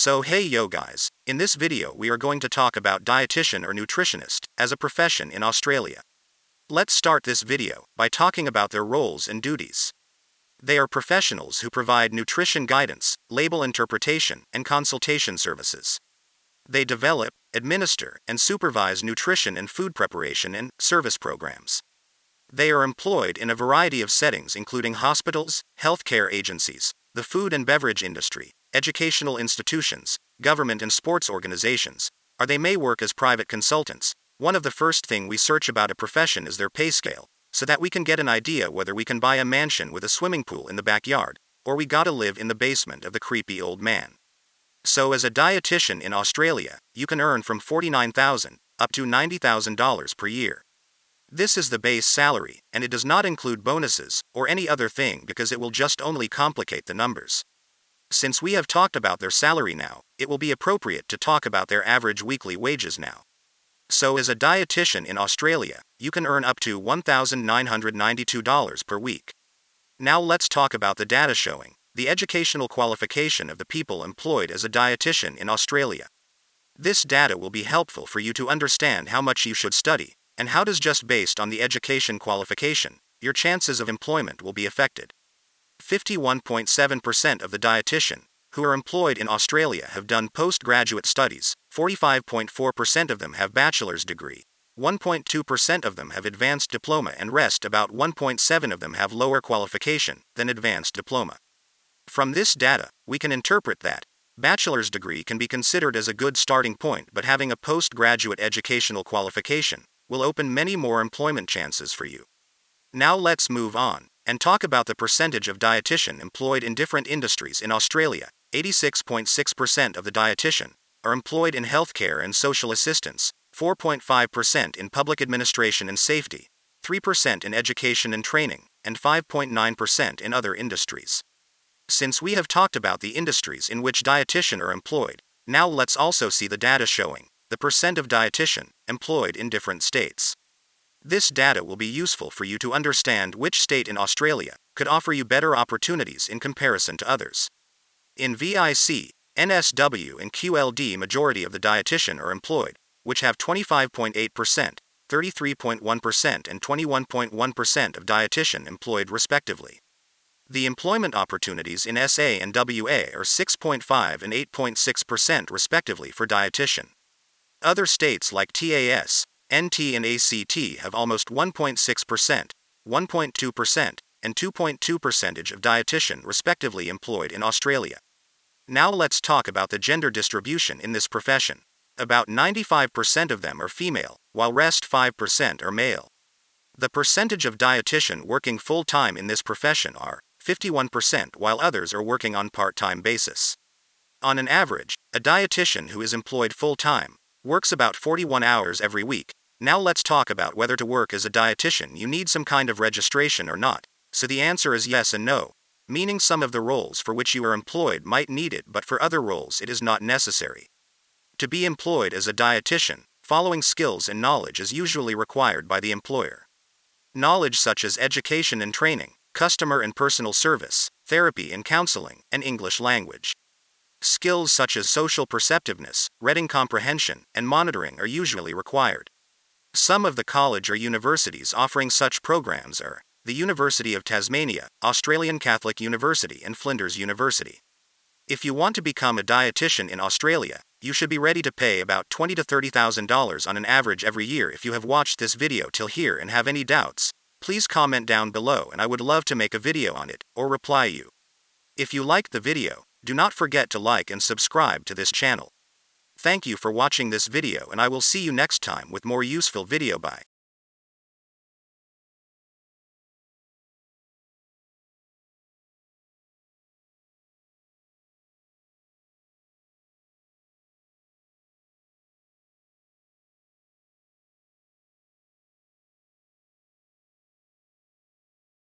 So hey yo guys, in this video we are going to talk about dietitian or nutritionist as a profession in Australia. Let's start this video by talking about their roles and duties. They are professionals who provide nutrition guidance, label interpretation, and consultation services. They develop, administer, and supervise nutrition and food preparation and service programs. They are employed in a variety of settings including hospitals, healthcare agencies, the food and beverage industry, educational institutions, government and sports organizations, or they may work as private consultants. One of the first thing we search about a profession is their pay scale, so that we can get an idea whether we can buy a mansion with a swimming pool in the backyard, or we gotta live in the basement of the creepy old man. So as a dietitian in Australia, you can earn from $49,000 up to $90,000 per year. This is the base salary, and it does not include bonuses or any other thing because it will just only complicate the numbers. Since we have talked about their salary now, it will be appropriate to talk about their average weekly wages now. So as a dietitian in Australia, you can earn up to $1,992 per week. Now let's talk about the data showing the educational qualification of the people employed as a dietitian in Australia. This data will be helpful for you to understand how much you should study, and how does just based on the education qualification, your chances of employment will be affected. 51.7% of the dietitian who are employed in Australia have done postgraduate studies, 45.4% of them have bachelor's degree, 1.2% of them have advanced diploma, and rest about 1.7% of them have lower qualification than advanced diploma. From this data, we can interpret that bachelor's degree can be considered as a good starting point, but having a postgraduate educational qualification will open many more employment chances for you. Now let's move on and talk about the percentage of dietitian employed in different industries in Australia. 86.6% of the dietitian are employed in healthcare and social assistance, 4.5% in public administration and safety, 3% in education and training, and 5.9% in other industries. Since we have talked about the industries in which dietitian are employed, now let's also see the data showing the percent of dietitian employed in different states. This data will be useful for you to understand which state in Australia could offer you better opportunities in comparison to others. In VIC, NSW, and QLD, majority of the dietitian are employed, which have 25.8%, 33.1%, and 21.1% of dietitian employed respectively. The employment opportunities in SA and WA are 6.5 and 8.6% respectively for dietitian. Other states like TAS, NT, and ACT have almost 1.6%, 1.2%, and 2.2% of dietitian respectively employed in Australia. Now let's talk about the gender distribution in this profession. About 95% of them are female, while rest 5% are male. The percentage of dietitian working full-time in this profession are 51%, while others are working on part-time basis. On an average, a dietitian who is employed full-time works about 41 hours every week. Now let's talk about whether to work as a dietitian you need some kind of registration or not. So the answer is yes and no, meaning some of the roles for which you are employed might need it, but for other roles it is not necessary. To be employed as a dietitian, following skills and knowledge is usually required by the employer. Knowledge such as education and training, customer and personal service, therapy and counseling, and English language. Skills such as social perceptiveness, reading comprehension, and monitoring are usually required. Some of the college or universities offering such programs are the University of Tasmania, Australian Catholic University, and Flinders University. If you want to become a dietitian in Australia, you should be ready to pay about $20,000 to $30,000 on an average every year. If you have watched this video till here and have any doubts, please comment down below and I would love to make a video on it or reply you. If you liked the video, do not forget to like and subscribe to this channel. Thank you for watching this video, and I will see you next time with more useful video. Bye.